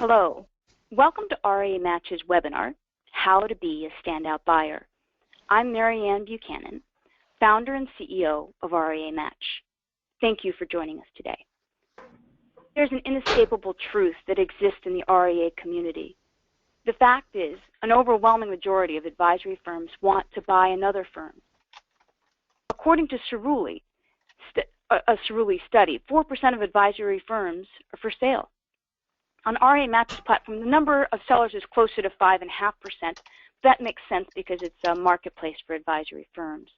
Hello. Welcome to RIA Match's webinar, How to Be a Standout Buyer. I'm Marianne Buchanan, founder and CEO of RIA Match. Thank you for joining us today. There's an inescapable truth that exists in the RIA community. The fact is, an overwhelming majority of advisory firms want to buy another firm. According to a Cerulli study, 4% of advisory firms are for sale. On RIA Match's platform, the number of sellers is closer to 5.5%. That makes sense because it's a marketplace for advisory firms.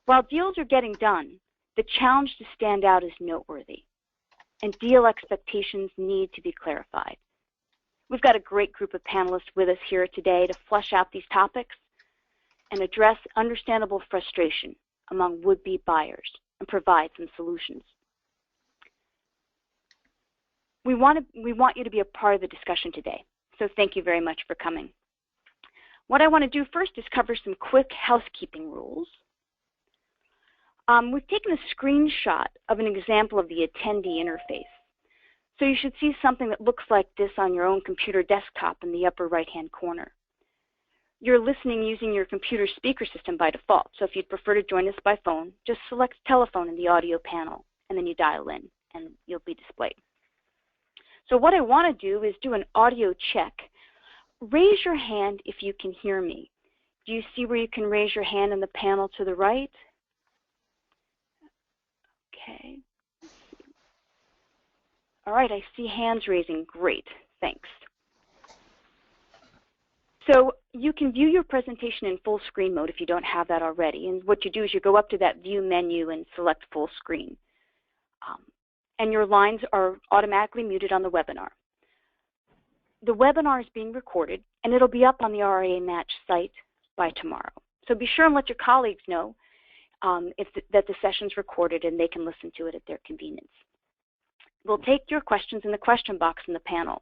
While deals are getting done, the challenge to stand out is noteworthy, and deal expectations need to be clarified. We've got a great group of panelists with us here today to flesh out these topics and address understandable frustration among would-be buyers and provide some solutions. We want you to be a part of the discussion today, so thank you very much for coming. What I want to do first is cover some quick housekeeping rules. We've taken a screenshot of an example of the attendee interface. So you should see something that looks like this on your own computer desktop in the upper right-hand corner. You're listening using your computer speaker system by default, so if you'd prefer to join us by phone, just select telephone in the audio panel, and then you dial in, and you'll be displayed. So what I want to do is do an audio check. Raise your hand if you can hear me. Do you see where you can raise your hand in the panel to the right? Okay. All right, I see hands raising. Great, thanks. So you can view your presentation in full screen mode if you don't have that already. And what you do is you go up to that view menu and select full screen. And your lines are automatically muted on the webinar. The webinar is being recorded, and it'll be up on the RIA Match site by tomorrow. So be sure and let your colleagues know that the session's recorded and they can listen to it at their convenience. We'll take your questions in the question box in the panel.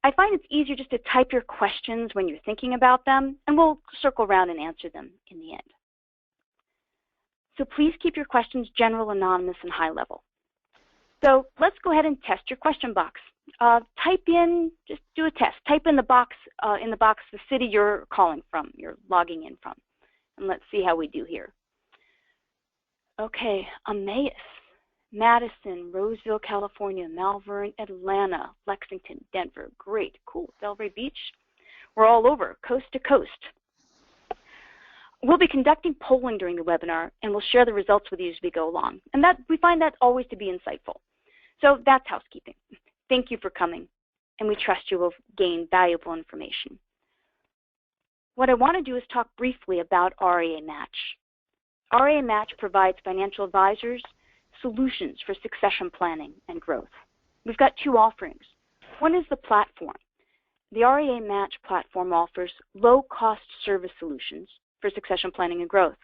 I find it's easier just to type your questions when you're thinking about them, and we'll circle around and answer them in the end. So please keep your questions general, anonymous, and high level. So let's go ahead and test your question box. Type in, just do a test. Type in the box the city you're calling from, you're logging in from. And let's see how we do here. Okay, Emmaus, Madison, Roseville, California, Malvern, Atlanta, Lexington, Denver. Great, cool. Delray Beach. We're all over, coast to coast. We'll be conducting polling during the webinar, and we'll share the results with you as we go along. And we find that always to be insightful. So that's housekeeping. Thank you for coming, and we trust you will gain valuable information. What I want to do is talk briefly about RIA Match. RIA Match provides financial advisors solutions for succession planning and growth. We've got two offerings. One is the platform. The RIA Match platform offers low-cost service solutions for succession planning and growth.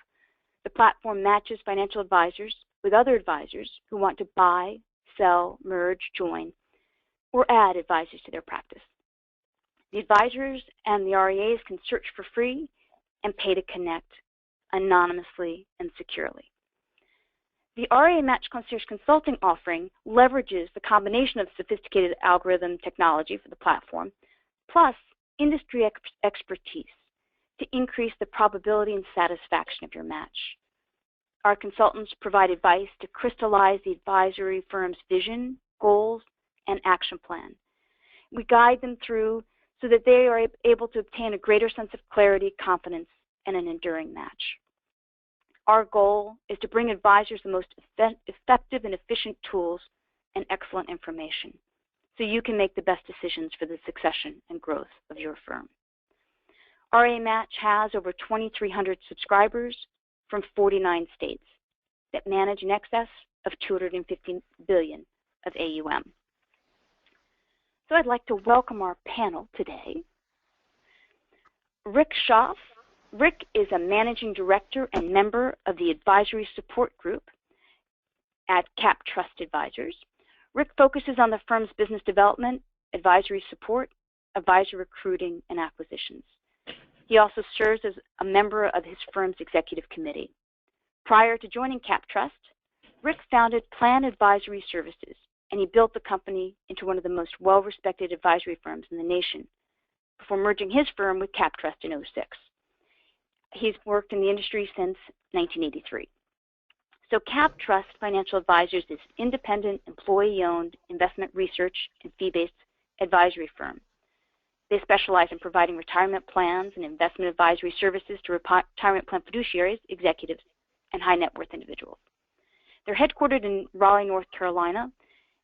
The platform matches financial advisors with other advisors who want to buy, sell, merge, join, or add advisors to their practice. The advisors and the RIAs can search for free and pay to connect anonymously and securely. The RIA Match Concierge Consulting offering leverages the combination of sophisticated algorithm technology for the platform, plus industry expertise to increase the probability and satisfaction of your match. Our consultants provide advice to crystallize the advisory firm's vision, goals, and action plan. We guide them through so that they are able to obtain a greater sense of clarity, confidence, and an enduring match. Our goal is to bring advisors the most effective and efficient tools and excellent information so you can make the best decisions for the succession and growth of your firm. RIA Match has over 2,300 subscribers from 49 states that manage in excess of $250 billion of AUM. So I'd like to welcome our panel today. Rick Schaaf. Rick is a managing director and member of the advisory support group at CapTrust Advisors. Rick focuses on the firm's business development, advisory support, advisor recruiting, and acquisitions. He also serves as a member of his firm's executive committee. Prior to joining CapTrust, Rick founded Plan Advisory Services and he built the company into one of the most well-respected advisory firms in the nation before merging his firm with CapTrust in '06. He's worked in the industry since 1983. So CapTrust Financial Advisors is an independent, employee-owned investment research and fee-based advisory firm. They specialize in providing retirement plans and investment advisory services to retirement plan fiduciaries, executives, and high-net-worth individuals. They're headquartered in Raleigh, North Carolina,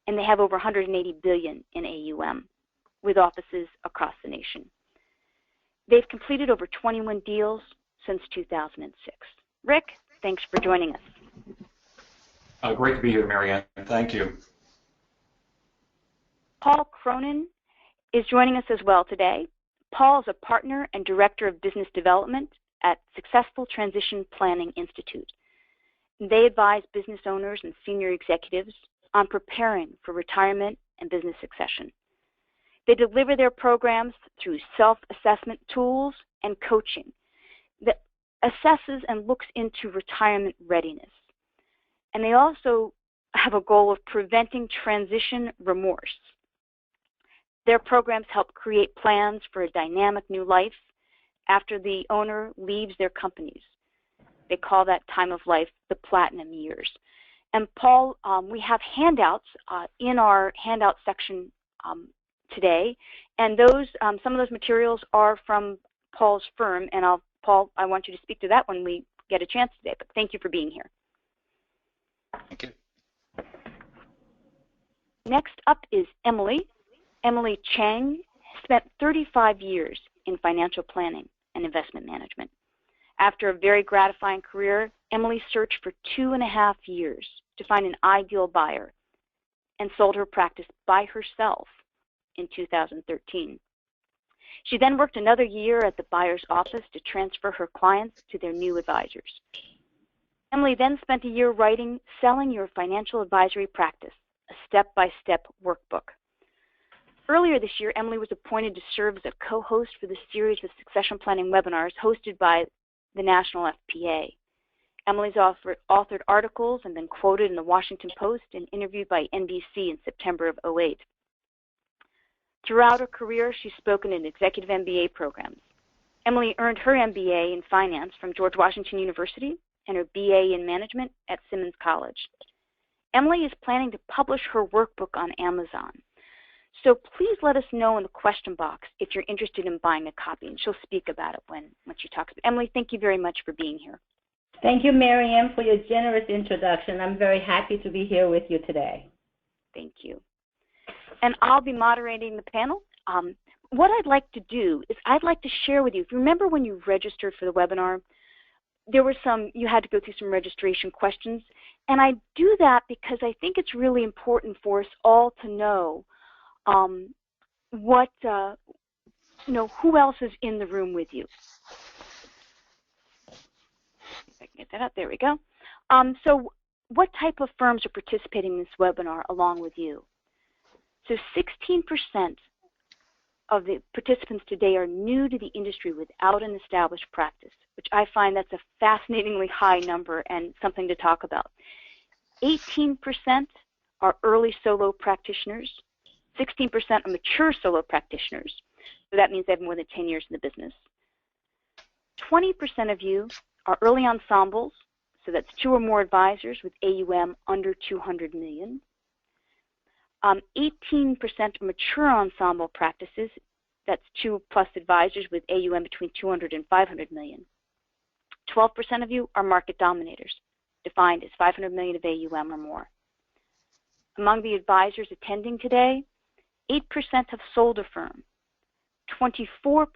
and they have over $180 billion in AUM, with offices across the nation. They've completed over 21 deals since 2006. Rick, thanks for joining us. Great to be here, Marianne. Thank you. Paul Cronin is joining us as well today. Paul is a partner and director of business development at Successful Transition Planning Institute. They advise business owners and senior executives on preparing for retirement and business succession. They deliver their programs through self-assessment tools and coaching that assesses and looks into retirement readiness. And they also have a goal of preventing transition remorse. Their programs help create plans for a dynamic new life after the owner leaves their companies. They call that time of life the platinum years. And Paul, we have handouts in our handout section today, and those some of those materials are from Paul's firm. And Paul, I want you to speak to that when we get a chance today. But thank you for being here. Thank you. Next up is Emily. Emily Chang spent 35 years in financial planning and investment management. After a very gratifying career, Emily searched for 2.5 years to find an ideal buyer and sold her practice by herself in 2013. She then worked another year at the buyer's office to transfer her clients to their new advisors. Emily then spent a year writing Selling Your Financial Advisory Practice, a step-by-step workbook. Earlier this year, Emily was appointed to serve as a co-host for the series of succession planning webinars hosted by the National FPA. Emily's authored articles and been quoted in the Washington Post and interviewed by NBC in September of '08. Throughout her career, she's spoken in executive MBA programs. Emily earned her MBA in finance from George Washington University and her BA in management at Simmons College. Emily is planning to publish her workbook on Amazon. So please let us know in the question box if you're interested in buying a copy, and she'll speak about it when she talks. But Emily, thank you very much for being here. Thank you, Marianne, for your generous introduction. I'm very happy to be here with you today. Thank you. And I'll be moderating the panel. What I'd like to do is I'd like to share with you, if you remember when you registered for the webinar, there were you had to go through some registration questions. And I do that because I think it's really important for us all to know who else is in the room with you. If I can get that up, there we go. So what type of firms are participating in this webinar along with you? So 16% of the participants today are new to the industry without an established practice, which I find that's a fascinatingly high number and something to talk about. 18% are early solo practitioners. 16% are mature solo practitioners. So that means they have more than 10 years in the business. 20% of you are early ensembles. So that's 2 or more advisors with AUM under 200 million. 18% are mature ensemble practices. That's 2+ advisors with AUM between 200 and 500 million. 12% of you are market dominators, defined as 500 million of AUM or more. Among the advisors attending today, 8% have sold a firm. 24%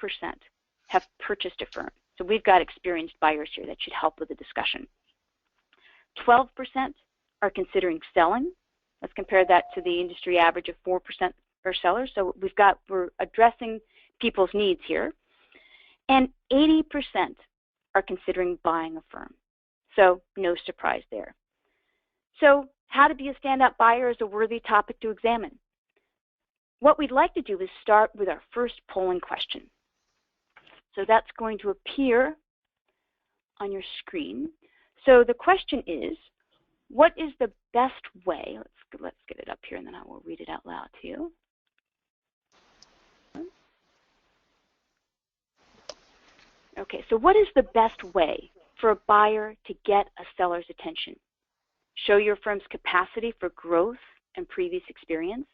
have purchased a firm. So we've got experienced buyers here that should help with the discussion. 12% are considering selling. Let's compare that to the industry average of 4% are sellers. So we're addressing people's needs here. And 80% are considering buying a firm. So no surprise there. So how to be a standout buyer is a worthy topic to examine. What we'd like to do is start with our first polling question. So that's going to appear on your screen. So the question is, what is the best way? Let's get it up here, and then I will read it out loud to you. Okay, so what is the best way for a buyer to get a seller's attention? Show your firm's capacity for growth and previous experience.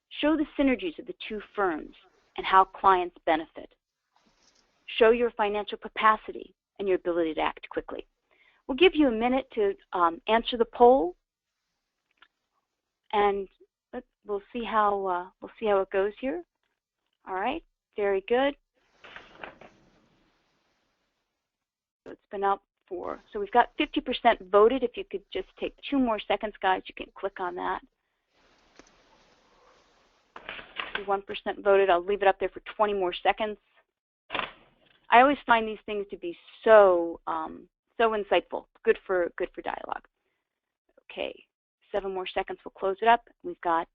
Show the synergies of the two firms and how clients benefit. Show your financial capacity and your ability to act quickly. We'll give you a minute to answer the poll, and we'll see how it goes here. All right, very good. So it's been up for, so we've got 50% voted. If you could just take 2 more seconds, guys, you can click on that. 1% voted. I'll leave it up there for 20 more seconds. I always find these things to be so insightful, good for dialogue. Okay, 7 more seconds. We'll close it up. We've got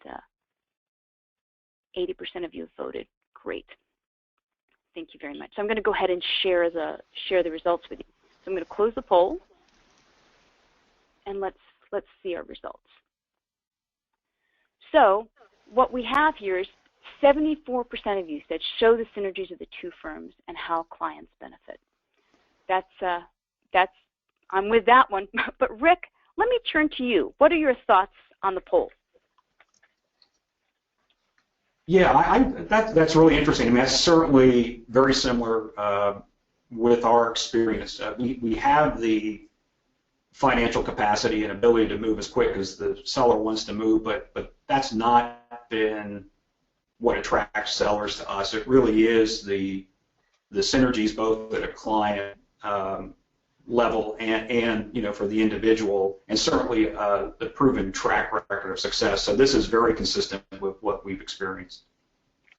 80% of you have voted. Great. Thank you very much. So I'm going to go ahead and share the results with you. So I'm going to close the poll, and let's see our results. So what we have here is 74% of you said show the synergies of the two firms and how clients benefit. I'm with that one. But Rick, let me turn to you. What are your thoughts on the poll? Yeah, that's really interesting. I mean, that's certainly very similar with our experience. We have the financial capacity and ability to move as quick as the seller wants to move, but that's not been what attracts sellers to us. It really is the synergies both at a client level and for the individual, and certainly the proven track record of success. So this is very consistent with what we've experienced.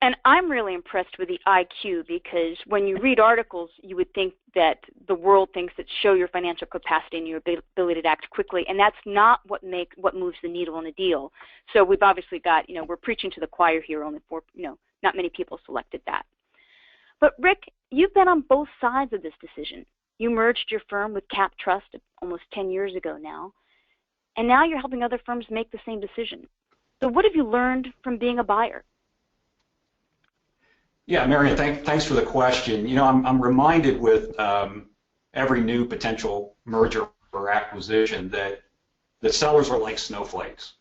And I'm really impressed with the IQ, because when you read articles, you would think that the world thinks that show your financial capacity and your ability to act quickly, and that's not what moves the needle in a deal. So we've obviously got, we're preaching to the choir here. Only not many people selected that. But Rick, you've been on both sides of this decision. You merged your firm with Cap Trust almost 10 years ago now, and now you're helping other firms make the same decision. So what have you learned from being a buyer? Yeah, Marian, thanks for the question. I'm reminded with every new potential merger or acquisition that the sellers are like snowflakes.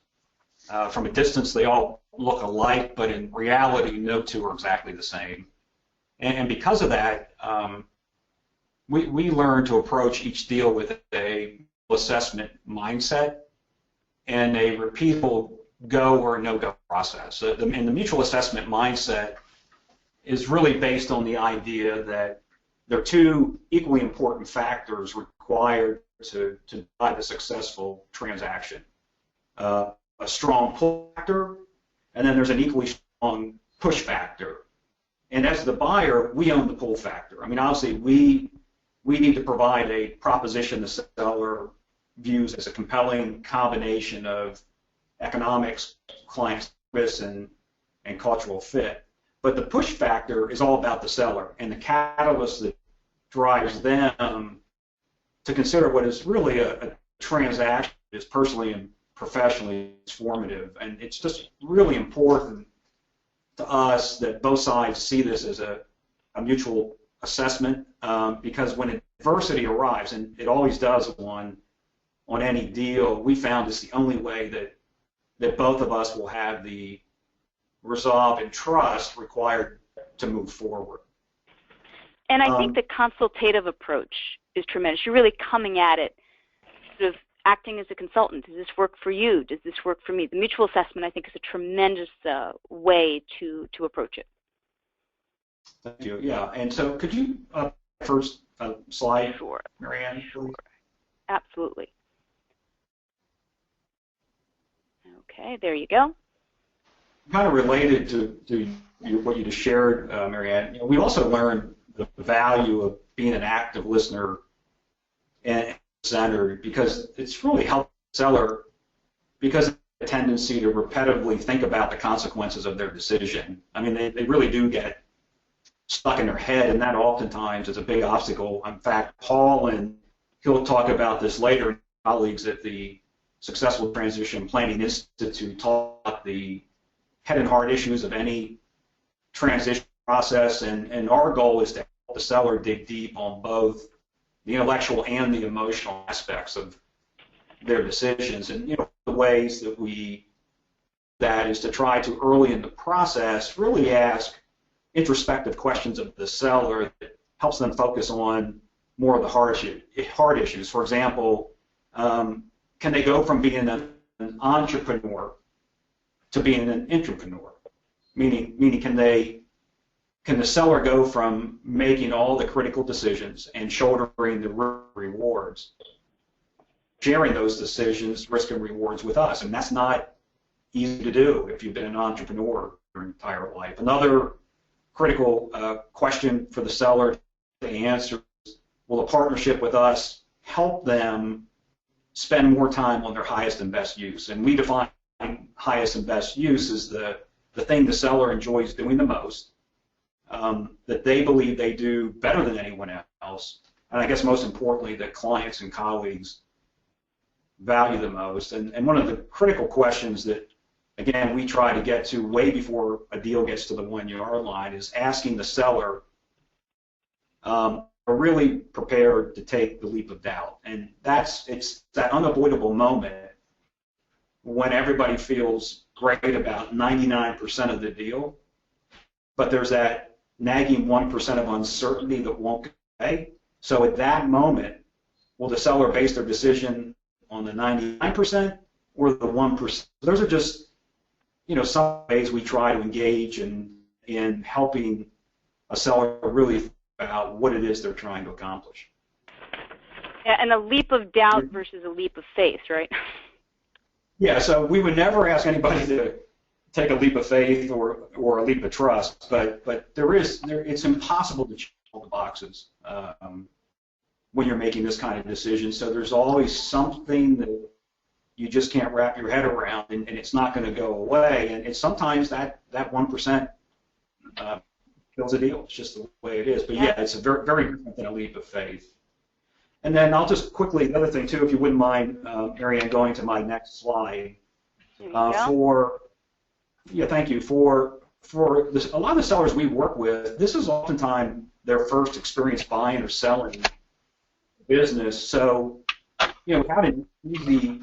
From a distance, they all look alike, but in reality, no two are exactly the same. And because of that, we learn to approach each deal with a assessment mindset and a repeatable go or no-go process. And the mutual assessment mindset is really based on the idea that there are two equally important factors required to drive a successful transaction. A strong pull factor, and then there's an equally strong push factor. And as the buyer, we own the pull factor. I mean, obviously, we need to provide a proposition the seller views as a compelling combination of economics, client service, and cultural fit. But the push factor is all about the seller and the catalyst that drives them to consider what is really a transaction that is personally and professionally transformative. And it's just really important to us that both sides see this as a mutual assessment, because when adversity arrives, and it always does on any deal, we found it's the only way that both of us will have the resolve and trust required to move forward. And I think the consultative approach is tremendous. You're really coming at it sort of acting as a consultant. Does this work for you? Does this work for me? The mutual assessment, I think, is a tremendous way to approach it. Thank you. Yeah. And so could you first slide, Sure. Marianne? Sure. Absolutely. Okay, there you go. Kind of related to what you just shared, Marianne, we also learned the value of being an active listener and presenter, because it's really helped the seller, because of the tendency to repetitively think about the consequences of their decision. I mean, they really do get stuck in their head, and that oftentimes is a big obstacle. In fact, Paul, and he'll talk about this later, colleagues, that the Successful Transition Planning Institute taught the head and heart issues of any transition process, and our goal is to help the seller dig deep on both the intellectual and the emotional aspects of their decisions. And the ways that we that is to try to early in the process really ask introspective questions of the seller that helps them focus on more of the hard issues. For example, can they go from being an entrepreneur to being an intrapreneur? Meaning can the seller go from making all the critical decisions and shouldering the rewards, sharing those decisions, risk and rewards with us? And that's not easy to do if you've been an entrepreneur your entire life. Another critical question for the seller to answer is, will a partnership with us help them spend more time on their highest and best use? And we define highest and best use as the thing the seller enjoys doing the most, that they believe they do better than anyone else, and I guess most importantly that clients and colleagues value the most. And one of the critical questions that, again, we try to get to way before a deal gets to the 1-yard line is asking the seller, are really prepared to take the leap of doubt. And it's that unavoidable moment when everybody feels great about 99% of the deal, but there's that nagging 1% of uncertainty that won't go away. So at that moment, will the seller base their decision on the 99% or the 1%? Those are just, some ways we try to engage in helping a seller really think about what it is they're trying to accomplish. Yeah, and a leap of doubt versus a leap of faith, right? Yeah, so we would never ask anybody to take a leap of faith or a leap of trust, but it's impossible to check all the boxes when you're making this kind of decision. So there's always something that you just can't wrap your head around, and it's not going to go away. And it's sometimes that 1% kills a deal. It's just the way it is. But yeah, it's a very, very different than a leap of faith. And then I'll just quickly, the other thing too, if you wouldn't mind, Marianne, going to my next slide. Thank you. For this, a lot of the sellers we work with, this is oftentimes their first experience buying or selling business. So, how an easy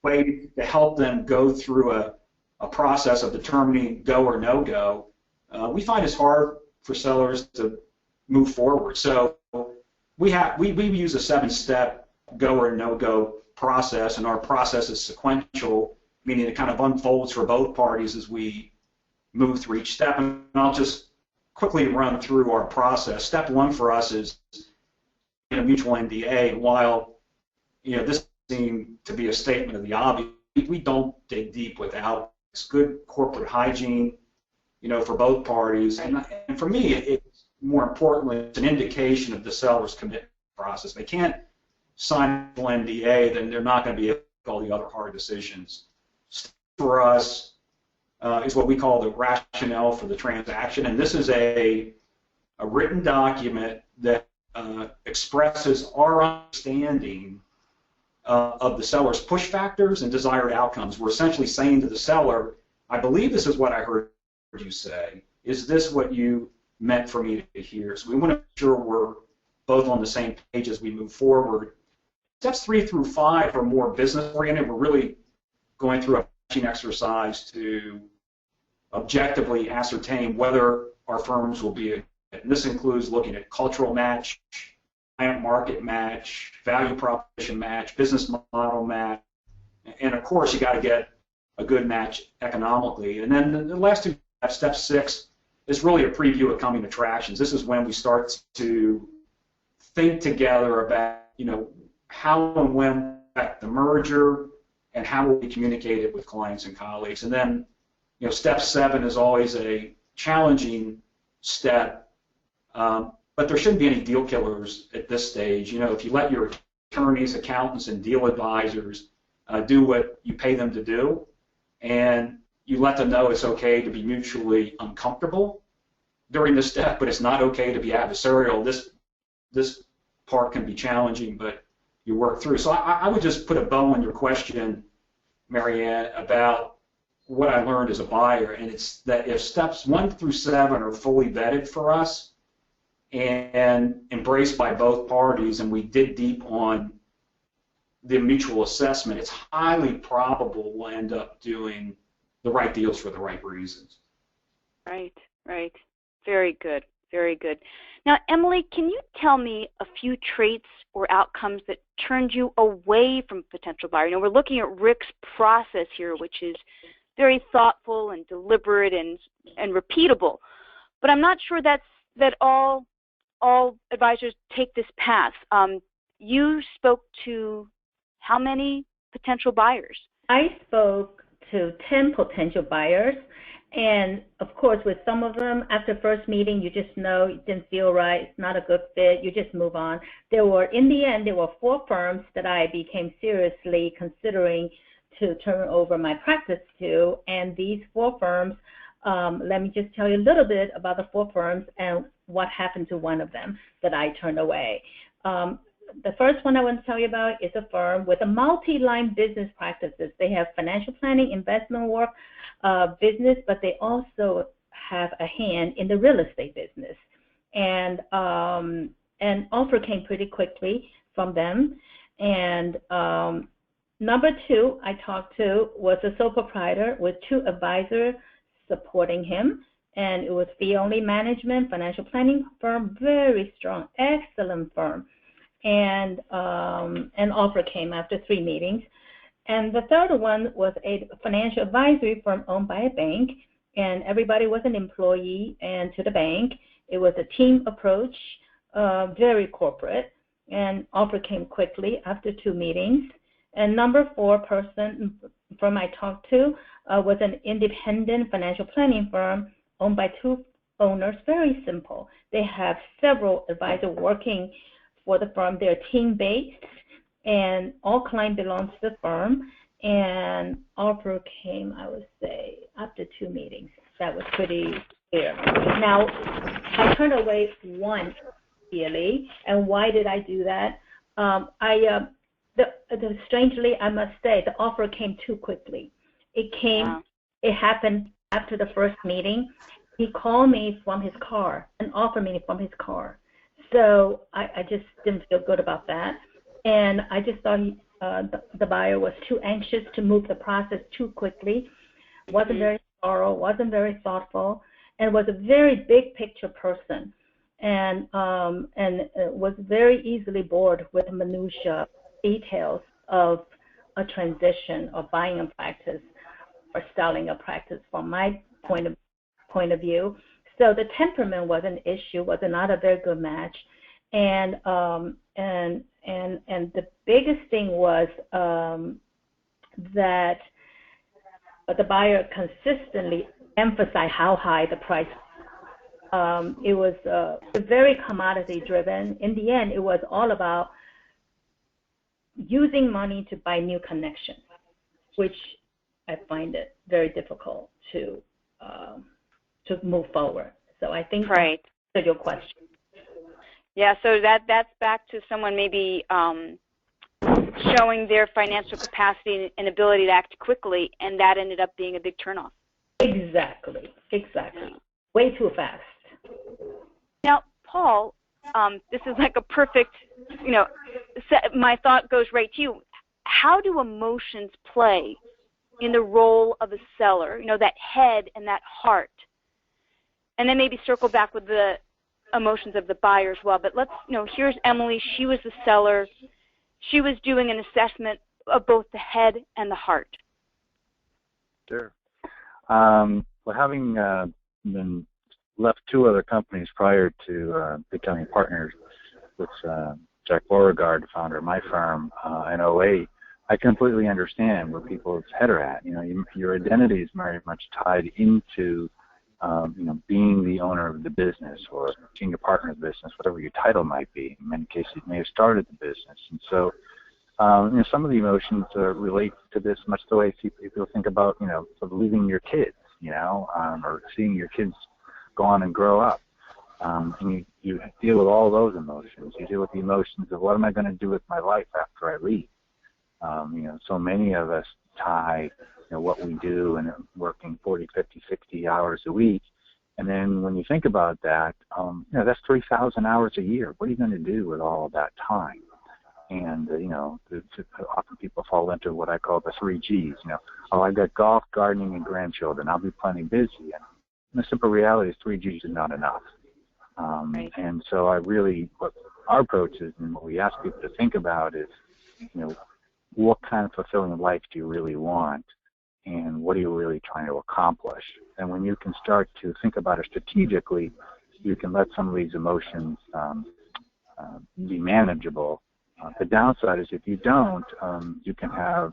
way to help them go through a process of determining go or no go, we find it's hard for sellers to move forward. So we use a 7-step go or no go process, and our process is sequential, meaning it kind of unfolds for both parties as we move through each step. And I'll just quickly run through our process. Step 1 for us is a mutual NDA. While this seems to be a statement of the obvious, we don't dig deep without it's good corporate hygiene, for both parties. And for me, it's more importantly, it's an indication of the seller's commitment process. They can't sign an NDA, then they're not going to be able to make all the other hard decisions. For us is what we call the rationale for the transaction, and this is a written document that expresses our understanding of the seller's push factors and desired outcomes. We're essentially saying to the seller, I believe this is what I heard you say. Is this what you meant for me to hear? So we want to make sure we're both on the same page as we move forward. Steps 3 through 5 are more business-oriented. We're really going through a matching exercise to objectively ascertain whether our firms will be, and this includes looking at cultural match, client market match, value proposition match, business model match, and of course you got to get a good match economically. And then the last 2 steps, step 6, is really a preview of coming attractions. This is when we start to think together about, how and when the merger and how will we communicate it with clients and colleagues. And then, step 7 is always a challenging step, but there shouldn't be any deal killers at this stage. If you let your attorneys, accountants, and deal advisors do what you pay them to do, and you let them know it's okay to be mutually uncomfortable during this step, but it's not okay to be adversarial. This part can be challenging, but work through. So I would just put a bow on your question, Marianne, about what I learned as a buyer, and it's that if steps 1 through 7 are fully vetted for us and embraced by both parties, and we dig deep on the mutual assessment, it's highly probable we'll end up doing the right deals for the right reasons. Right, right. Very good, very good. Now, Emily, can you tell me a few traits or outcomes that turned you away from potential buyer? You know, we're looking at Rick's process here, which is very thoughtful and deliberate and repeatable, but I'm not sure that all advisors take this path. You spoke to how many potential buyers? I spoke to 10 potential buyers, and of course, with some of them, after first meeting, you just know it didn't feel right, it's not a good fit, you just move on. In the end, there were 4 firms that I became seriously considering to turn over my practice to, and these 4 firms, let me just tell you a little bit about the 4 firms and what happened to one of them that I turned away. The first one I want to tell you about is a firm with a multi-line business practices. They have financial planning, investment work, business, but they also have a hand in the real estate business. And an offer came pretty quickly from them. And number 2 I talked to was a sole proprietor with 2 advisors supporting him. And it was fee-only management, financial planning firm, very strong, excellent firm. And an offer came after 3 meetings. And the third one was a financial advisory firm owned by a bank, and everybody was an employee and to the bank. It was a team approach, very corporate, and offer came quickly after 2 meetings. And number 4 person firm I talked to was an independent financial planning firm owned by 2 owners, very simple. They have several advisors working for the firm. They're team-based, and all client belongs to the firm. And offer came, I would say, after 2 meetings. That was pretty clear. Now, I turned away 1 really, and why did I do that? Strangely, I must say, the offer came too quickly. It happened after the first meeting. He called me from his car and offered me from his car. So I just didn't feel good about that. And I just thought the buyer was too anxious to move the process too quickly, wasn't very thorough, wasn't very thoughtful, and was a very big picture person, and was very easily bored with minutiae details of a transition or buying a practice or selling a practice from my point of view. So the temperament was an issue, was not a very good match, and the biggest thing was that the buyer consistently emphasized how high the price. It was very commodity driven. In the end, it was all about using money to buy new connections, which I find it very difficult to move forward. So I think that's your question. Yeah, so that's back to someone maybe showing their financial capacity and ability to act quickly, and that ended up being a big turnoff. Exactly. Way too fast. Now, Paul, this is like a perfect, my thought goes right to you. How do emotions play in the role of a seller, that head and that heart? And then maybe circle back with the emotions of the buyer as well. But let's, here's Emily. She was the seller. She was doing an assessment of both the head and the heart. Sure. Well, having been left 2 other companies prior to becoming partners with Jack Beauregard, the founder of my firm, in 2008, I completely understand where people's head are at. Your identity is very much tied into being the owner of the business or senior partner of the business, whatever your title might be. In many cases, you may have started the business. And so, some of the emotions relate to this much the way people think about, sort of leaving your kids, or seeing your kids go on and grow up. And you deal with all those emotions. You deal with the emotions of what am I going to do with my life after I leave? So many of us tie what we do and working 40, 50, 60 hours a week. And then when you think about that, that's 3,000 hours a year. What are you going to do with all of that time? And, often people fall into what I call the 3 Gs. I've got golf, gardening, and grandchildren. I'll be plenty busy. And the simple reality is 3 Gs is not enough. Right. And so what our approach is and what we ask people to think about is, what kind of fulfilling life do you really want? And what are you really trying to accomplish? And when you can start to think about it strategically, you can let some of these emotions be manageable. The downside is if you don't, you can have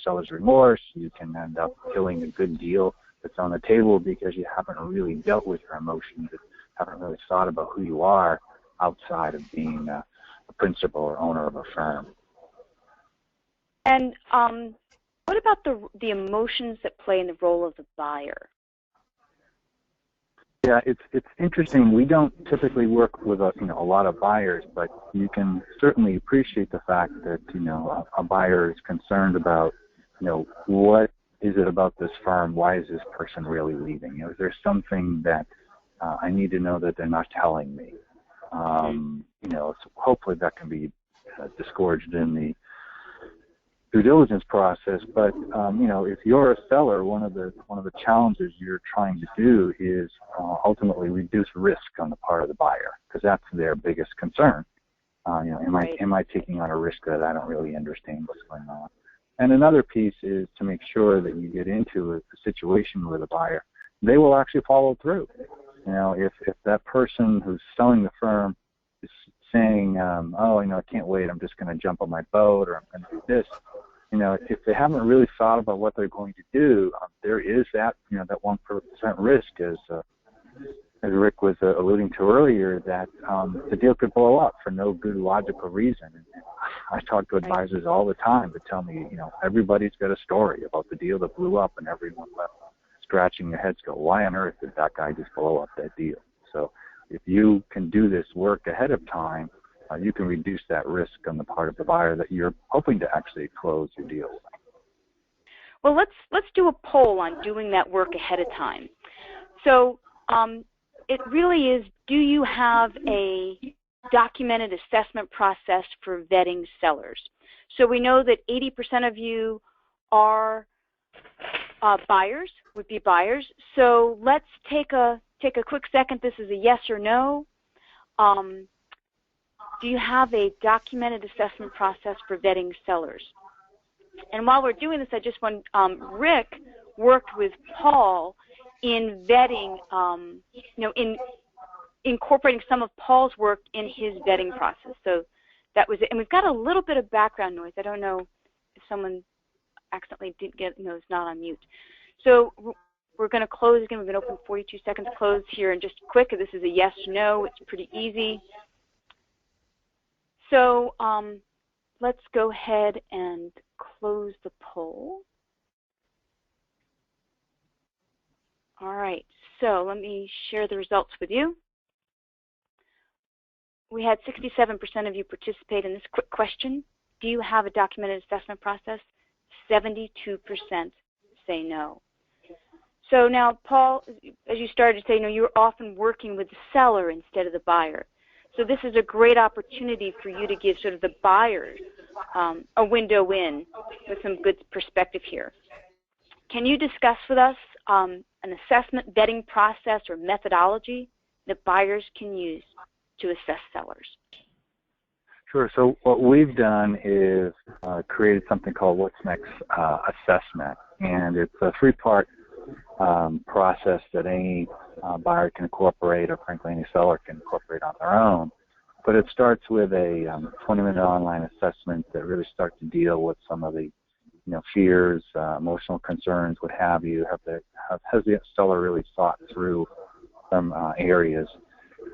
seller's remorse. You can end up killing a good deal that's on the table because you haven't really dealt with your emotions, haven't really thought about who you are outside of being a principal or owner of a firm. And what about the emotions that play in the role of the buyer? Yeah, it's interesting. We don't typically work with a lot of buyers, but you can certainly appreciate the fact that a buyer is concerned about what is it about this firm? Why is this person really leaving? Is there something that I need to know that they're not telling me? So hopefully that can be disgorged in the due diligence process. But if you're a seller, one of the challenges you're trying to do is ultimately reduce risk on the part of the buyer, because that's their biggest concern. Am I taking on a risk that I don't really understand what's going on? And another piece is to make sure that you get into a situation with a buyer, they will actually follow through. If that person who's selling the firm is saying, I can't wait, I'm just going to jump on my boat, or I'm going to do this. If they haven't really thought about what they're going to do, there is that 1% risk, as Rick was alluding to earlier, that the deal could blow up for no good logical reason. And I talk to advisors all the time that tell me, everybody's got a story about the deal that blew up, and everyone left scratching their heads, go, why on earth did that guy just blow up that deal? So if you can do this work ahead of time, you can reduce that risk on the part of the buyer that you're hoping to actually close your deal with. Well, let's do a poll on doing that work ahead of time. So it really is, do you have a documented assessment process for vetting sellers? So we know that 80% of you are buyers, would be buyers. So let's take a quick second. This is a yes or no. Do you have a documented assessment process for vetting sellers? And while we're doing this, I just want, Rick worked with Paul in vetting, in incorporating some of Paul's work in his vetting process. So that was it. And we've got a little bit of background noise. I don't know if someone accidentally didn't get, no, it's not on mute. So we're going to close again. We've been open 42 seconds to close here. And just quick, this is a yes, no. It's pretty easy. So let's go ahead and close the poll. All right, so let me share the results with you. We had 67% of you participate in this quick question. Do you have a documented assessment process? 72% say no. So now, Paul, as you started to say, you're often working with the seller instead of the buyer. So this is a great opportunity for you to give sort of the buyers a window in with some good perspective here. Can you discuss with us an assessment vetting process or methodology that buyers can use to assess sellers? Sure. So what we've done is created something called What's Next Assessment, and it's a 3-part process that any buyer can incorporate, or frankly any seller can incorporate on their own. But it starts with a 20-minute online assessment that really starts to deal with some of the fears, emotional concerns, what have you. Has the seller really thought through some areas?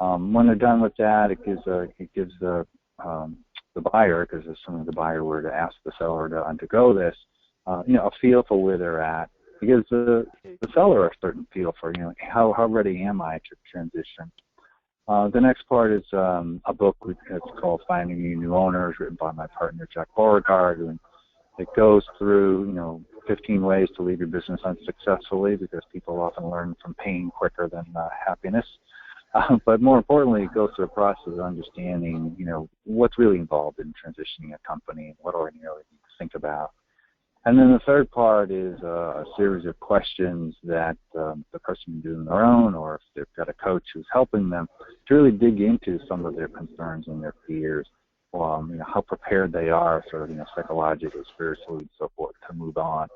When they're done with that, it gives the buyer, because assuming the buyer were to ask the seller to undergo this, a feel for where they're at. It gives the seller a certain feel for how ready am I to transition. The next part is a book that's called Finding Your New Owners, written by my partner Jack Beauregard, and it goes through 15 ways to leave your business unsuccessfully, because people often learn from pain quicker than happiness. But more importantly, it goes through a process of understanding, what's really involved in transitioning a company and what do I really need to think about. And then the third part is a series of questions that the person can do on their own, or if they've got a coach who's helping them, to really dig into some of their concerns and their fears, how prepared they are, sort of, psychologically, spiritually, and so forth, to move on.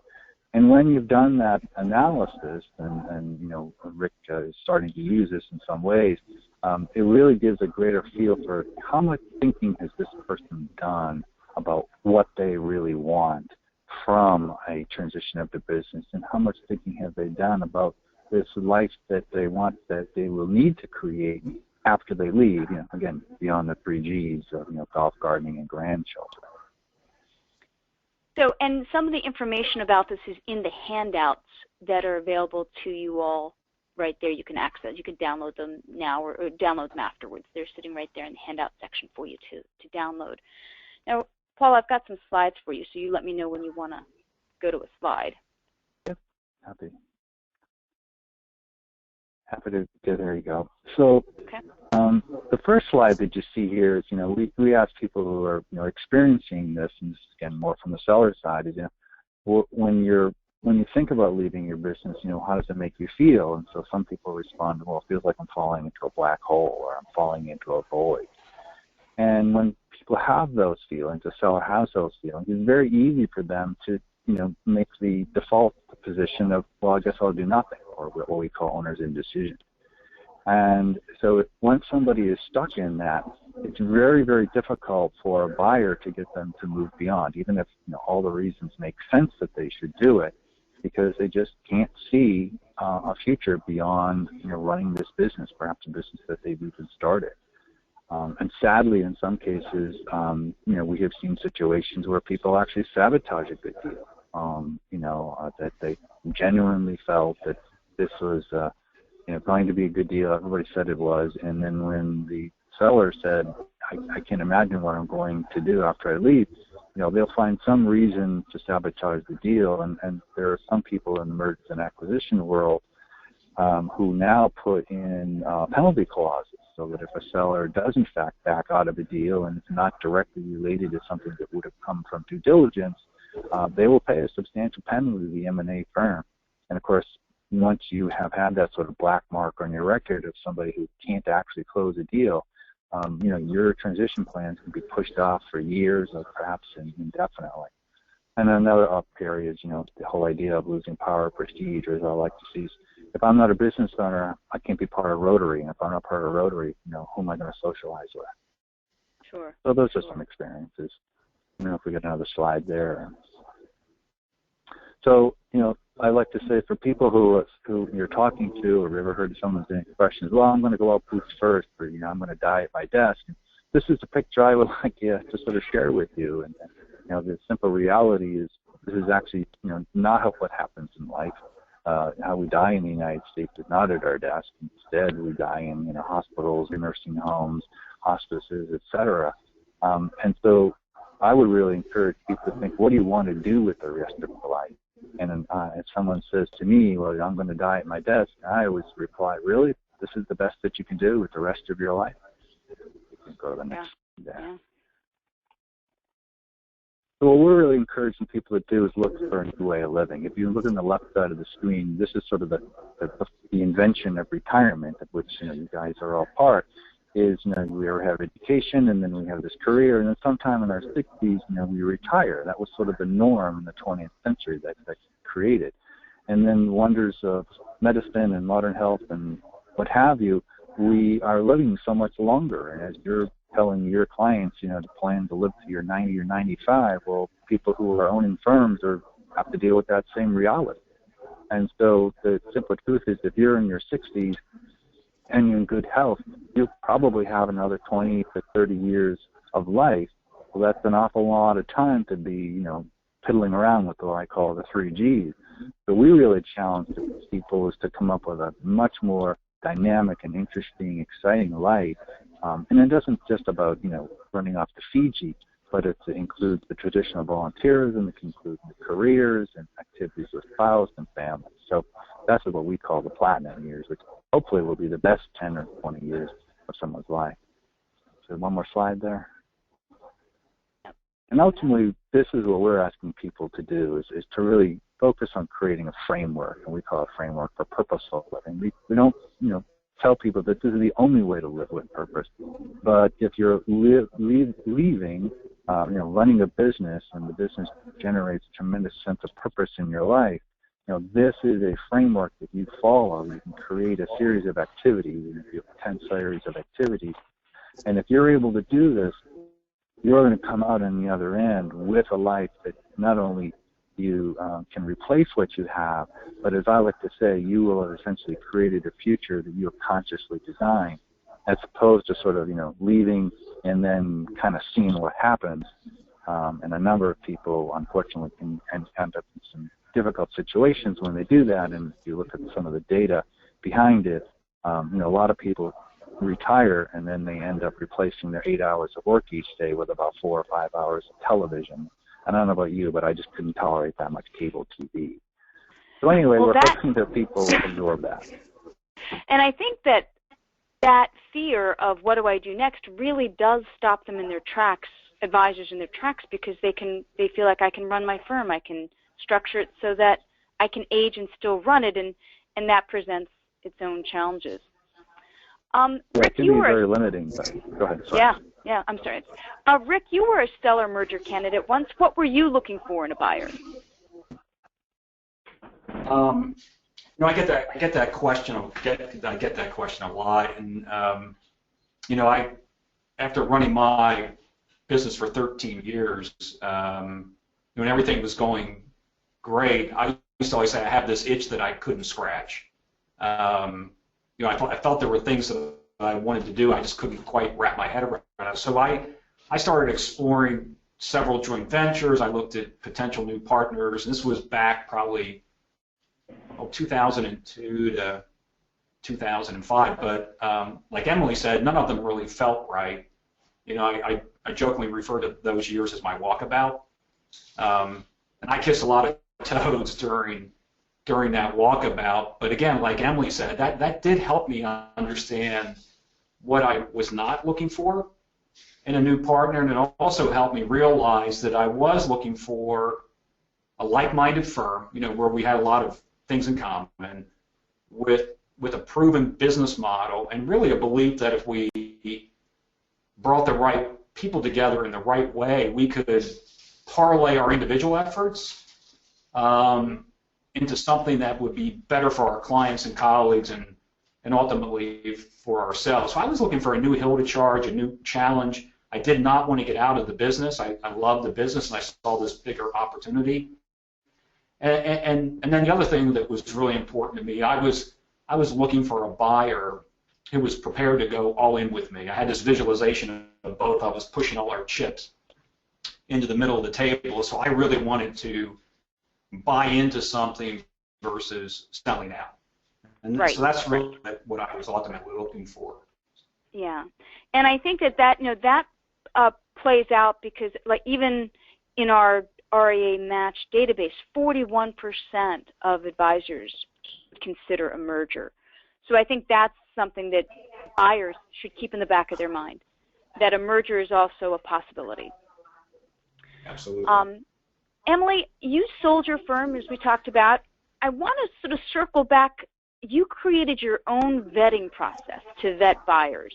And when you've done that analysis, and Rick is starting to use this in some ways, it really gives a greater feel for how much thinking has this person done about what they really want from a transition of the business, and how much thinking have they done about this life that they want, that they will need to create after they leave, again, beyond the 3Gs of, golf, gardening, and grandchildren. So, and some of the information about this is in the handouts that are available to you all right there. You can access, you can download them now or download them afterwards. They're sitting right there in the handout section for you to download. Now, Paul, I've got some slides for you, so you let me know when you want to go to a slide. Yep, happy to get, there you go. So okay. The first slide that you see here is, we ask people who are, experiencing this, and this is again more from the seller side, is, when you think about leaving your business, how does it make you feel? And so some people respond, well, it feels like I'm falling into a black hole, or I'm falling into a void. And when people have those feelings, the seller has those feelings, it's very easy for them to, make the default position of, well, I guess I'll do nothing, or what we call owner's indecision. And so once somebody is stuck in that, it's very, very difficult for a buyer to get them to move beyond, even if all the reasons make sense that they should do it, because they just can't see a future beyond running this business, perhaps a business that they've even started. And sadly, in some cases, we have seen situations where people actually sabotage a good deal. That they genuinely felt that this was going to be a good deal. Everybody said it was, and then when the seller said, I can't imagine what I'm going to do after I leave, they'll find some reason to sabotage the deal. And there are some people in the mergers and acquisition world who now put in penalty clauses, so that if a seller does in fact back out of a deal and it's not directly related to something that would have come from due diligence, they will pay a substantial penalty to the M&A firm. And of course, once you have had that sort of black mark on your record of somebody who can't actually close a deal, your transition plans can be pushed off for years or perhaps indefinitely. And then another up area is, the whole idea of losing power, prestige, or as I like to see, if I'm not a business owner, I can't be part of Rotary. And if I'm not part of Rotary, who am I going to socialize with? Sure. So those are some experiences. If we get another slide there. So, I like to say for people who you're talking to, or have ever heard someone saying questions, well, I'm going to go out boots first, or, I'm going to die at my desk. And this is the picture I would like to sort of share with you. And, the simple reality is this is actually, not what happens in life. How we die in the United States is not at our desk. Instead, we die in hospitals, nursing homes, hospices, etc. And so I would really encourage people to think, what do you want to do with the rest of your life? And if someone says to me, well, I'm going to die at my desk, I always reply, really? This is the best that you can do with the rest of your life? You can go to the next. Yeah. So what we're really encouraging people to do is look for a new way of living. If you look on the left side of the screen, this is sort of the invention of retirement, of which you guys are all part. Is we have education, and then we have this career, and then sometime in our 60s, we retire. That was sort of the norm in the 20th century that created. And then wonders of medicine and modern health and what have you, we are living so much longer. And as you're telling your clients, to plan to live to your 90 or 95, well, people who are owning firms have to deal with that same reality. And so the simple truth is, if you're in your 60s and you're in good health, you'll probably have another 20 to 30 years of life. Well, that's an awful lot of time to be, piddling around with what I call the 3Gs. So we really challenge people is to come up with a much more dynamic and interesting, exciting life. And it doesn't just about, running off to Fiji, but it includes the traditional volunteerism, it includes the careers and activities with spouse and family. So that's what we call the platinum years, which hopefully will be the best 10 or 20 years of someone's life. So one more slide there. And ultimately, this is what we're asking people to do, is to really focus on creating a framework, and we call it a framework for purposeful living. We don't, tell people that this is the only way to live with purpose. But if you're leaving, running a business, and the business generates a tremendous sense of purpose in your life, this is a framework that you follow. You can create a series of activities, and if you have 10 series of activities. And if you're able to do this, you're going to come out on the other end with a life that not only you can replace what you have, but as I like to say, you will have essentially created a future that you have consciously designed, as opposed to sort of, leaving and then kind of seeing what happens. And a number of people, unfortunately, can end up in some difficult situations when they do that. And if you look at some of the data behind it, a lot of people retire and then they end up replacing their 8 hours of work each day with about 4 or 5 hours of television. I don't know about you, but I just couldn't tolerate that much cable TV. So anyway, we're hoping that people absorb that. And I think that fear of what do I do next really does stop them in their tracks, advisors in their tracks, because they feel like I can run my firm, I can structure it so that I can age and still run it, and that presents its own challenges. Rick, it can be very limiting, but go ahead. Sorry. Yeah, I'm sorry. Rick, you were a stellar merger candidate once. What were you looking for in a buyer? I get that question. I get that question a lot, and I after running my business for 13 years, when everything was going great, I used to always say I have this itch that I couldn't scratch. I felt there were things that I wanted to do, I just couldn't quite wrap my head around it. So I started exploring several joint ventures. I looked at potential new partners, and this was back probably 2002 to 2005. But like Emily said, none of them really felt right. I jokingly refer to those years as my walkabout, and I kissed a lot of toads during that walkabout. But again, like Emily said, that did help me understand what I was not looking for in a new partner, and it also helped me realize that I was looking for a like-minded firm, where we had a lot of things in common, with a proven business model, and really a belief that if we brought the right people together in the right way, we could parlay our individual efforts into something that would be better for our clients and colleagues, and ultimately for ourselves. So I was looking for a new hill to charge, a new challenge. I did not want to get out of the business. I loved the business, and I saw this bigger opportunity. And then the other thing that was really important to me, I was looking for a buyer who was prepared to go all in with me. I had this visualization of both of us pushing all our chips into the middle of the table, so I really wanted to buy into something versus selling out. And right. So that's really what I was ultimately looking for. Yeah, and I think that plays out because, like, even in our REA Match database, 41% of advisors consider a merger. So I think that's something that buyers should keep in the back of their mind, that a merger is also a possibility. Absolutely. Emily, you sold your firm, as we talked about. I want to sort of circle back. You created your own vetting process to vet buyers.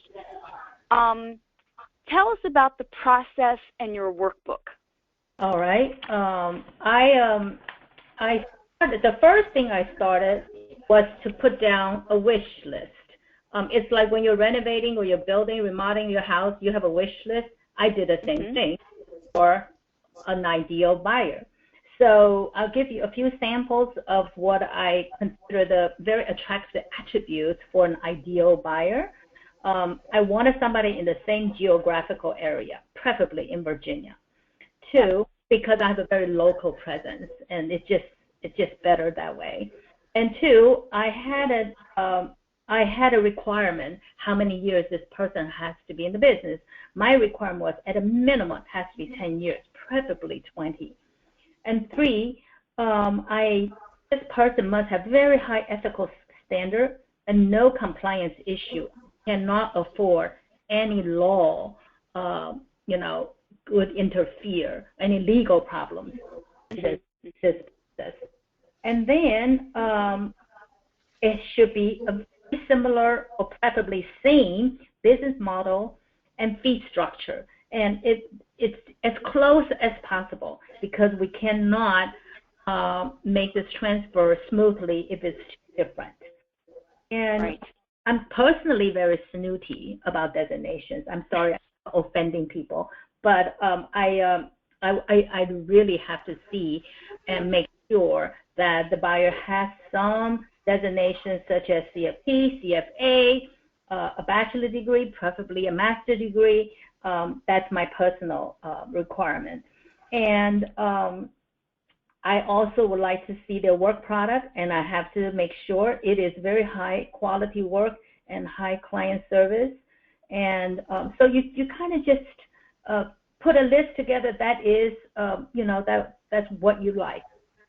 Tell us about the process and your workbook. All right. I started, the first thing I started was to put down a wish list. It's like when you're renovating or you're building, remodeling your house, you have a wish list. I did the same thing for an ideal buyer. So I'll give you a few samples of what I consider the very attractive attributes for an ideal buyer. I wanted somebody in the same geographical area, preferably in Virginia. 2, because I have a very local presence, and it's just better that way. And 2, I had I had a requirement how many years this person has to be in the business. My requirement was at a minimum it has to be 10 years, preferably 20. And 3, this person must have very high ethical standard and no compliance issue, cannot afford any law, would interfere, any legal problems with this process. And then it should be a very similar or preferably same business model and fee structure. And it's as close as possible because we cannot make this transfer smoothly if it's too different. And right. I'm personally very snooty about designations. I'm sorry I'm offending people, but I really have to see and make sure that the buyer has some designations such as CFP, CFA, a bachelor degree, preferably a master degree. That's my personal requirement. And I also would like to see their work product, and I have to make sure it is very high quality work and high client service. And so you kind of just put a list together that is, that's what you like.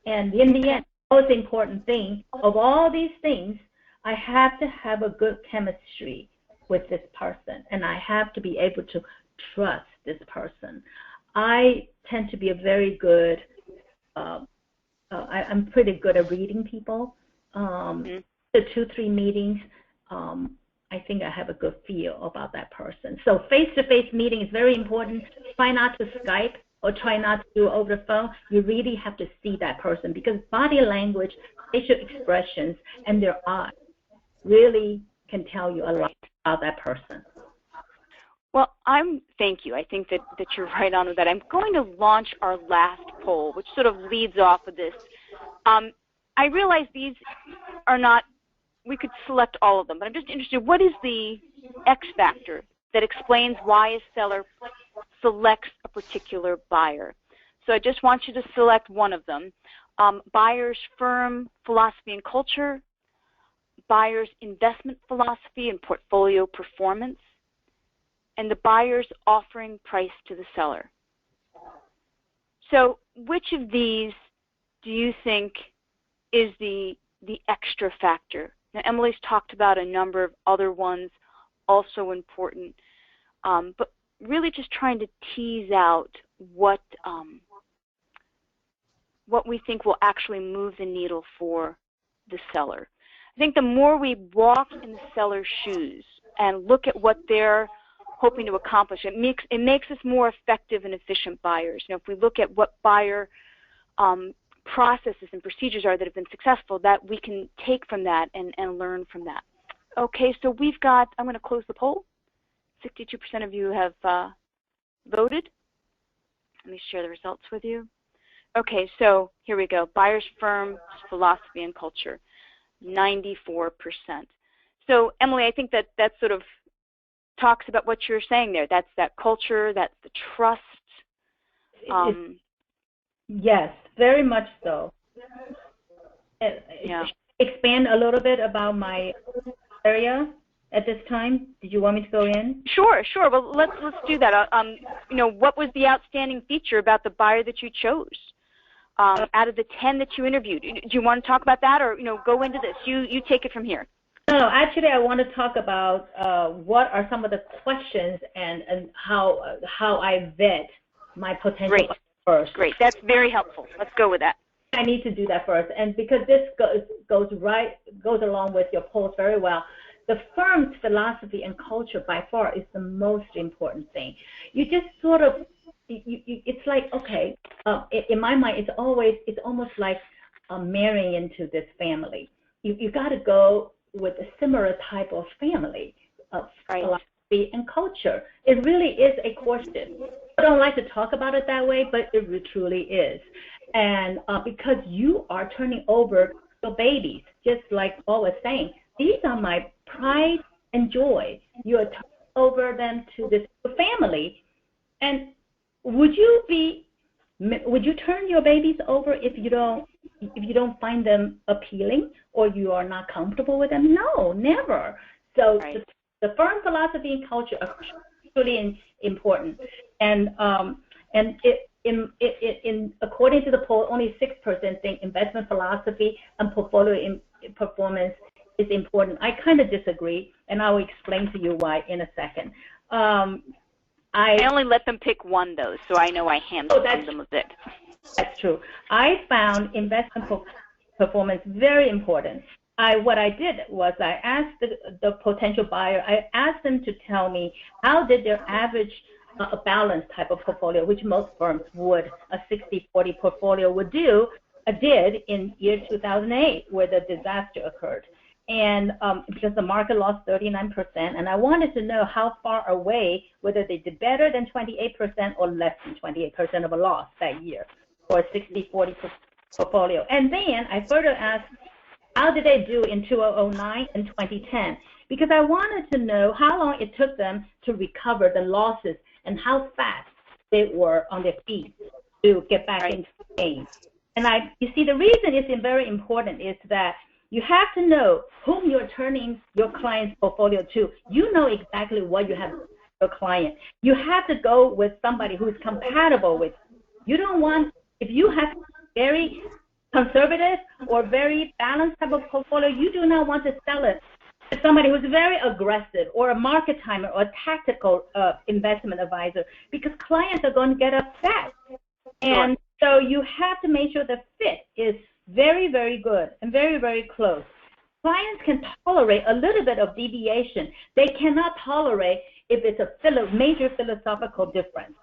And in the end, the most important thing of all these things, I have to have a good chemistry with this person, and I have to be able to trust this person. I tend to be a very good, I'm pretty good at reading people. The 2-3 meetings, I think I have a good feel about that person. So face-to-face meeting is very important. Try not to Skype or try not to do over the phone. You really have to see that person because body language, facial expressions, and their eyes really can tell you a lot about that person. Well, thank you. I think that you're right on with that. I'm going to launch our last poll, which sort of leads off of this. I realize these are not, we could select all of them, but I'm just interested, what is the X factor that explains why a seller selects a particular buyer? So I just want you to select one of them. Buyer's firm, philosophy, and culture, buyer's investment philosophy and portfolio performance, and the buyer's offering price to the seller. So which of these do you think is the extra factor? Now, Emily's talked about a number of other ones also important, but really just trying to tease out what we think will actually move the needle for the seller. I think the more we walk in the seller's shoes and look at what they're hoping to accomplish, it makes us more effective and efficient buyers. If we look at what buyer processes and procedures are that have been successful, that we can take from that and learn from that. Okay, so we've got, I'm going to close the poll. 62% of you have voted. Let me share the results with you. Okay, so here we go. Buyer's firm, philosophy, and culture, 94%. So Emily, I think that sort of talks about what you're saying there. That's that culture, that's the trust. Yes, very much so. Yeah. Expand a little bit about my area at this time. Did you want me to go in? Sure. Well, let's do that. What was the outstanding feature about the buyer that you chose? Out of the 10 that you interviewed, do you want to talk about that, or go into this? You take it from here. No, actually, I want to talk about what are some of the questions and how I vet my potential buyer first. Great, that's very helpful. Let's go with that. I need to do that first, and because this goes along with your post very well. The firm's philosophy and culture by far is the most important thing. You just sort of, it's like, okay, in my mind, it's almost like marrying into this family. You got to go with a similar type of family of philosophy and culture. It really is a question. I don't like to talk about it that way, but it truly is. And because you are turning over your babies, just like Paul was saying, these are my pride and joy. You are turning over them to this family. And would you turn your babies over if you don't if you don't find them appealing or you are not comfortable with them. No, never. So right. the firm philosophy and culture are truly important. And according to the poll, only 6% think investment philosophy and portfolio performance is important. I kind of disagree, and I will explain to you why in a second. I only let them pick one, though, so I know I handle them a bit. That's true. I found investment performance very important. What I did was I asked the potential buyer, I asked them to tell me how did their average balanced type of portfolio, which most firms would, a 60-40 portfolio would did in year 2008, where the disaster occurred. And because the market lost 39%, and I wanted to know how far away, whether they did better than 28% or less than 28% of a loss that year, or a 60-40 portfolio. And then I further asked, how did they do in 2009 and 2010? Because I wanted to know how long it took them to recover the losses and how fast they were on their feet to get back into the game. And you see, the reason it's very important is that you have to know whom you're turning your client's portfolio to. You know exactly what you have for your client. You have to go with somebody who's compatible with you. You don't want, if you have very conservative or very balanced type of portfolio, you do not want to sell it to somebody who's very aggressive or a market timer or a tactical investment advisor, because clients are going to get upset. And so you have to make sure the fit is very, very good and very, very close. Clients can tolerate a little bit of deviation. They cannot tolerate if it's a major philosophical difference.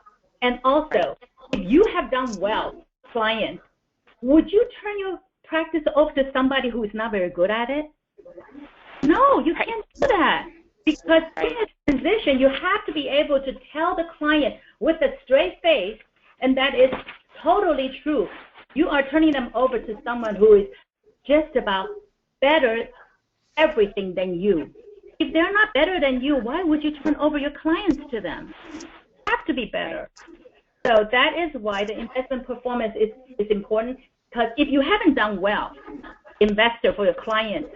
And also, if you have done well, clients, would you turn your practice over to somebody who is not very good at it? No, you can't do that. Because in a transition, you have to be able to tell the client with a straight face, and that is totally true. You are turning them over to someone who is just about better everything than you. If they're not better than you, why would you turn over your clients to them? You have to be better. So that is why the investment performance is important, because if you haven't done well, investor for your client,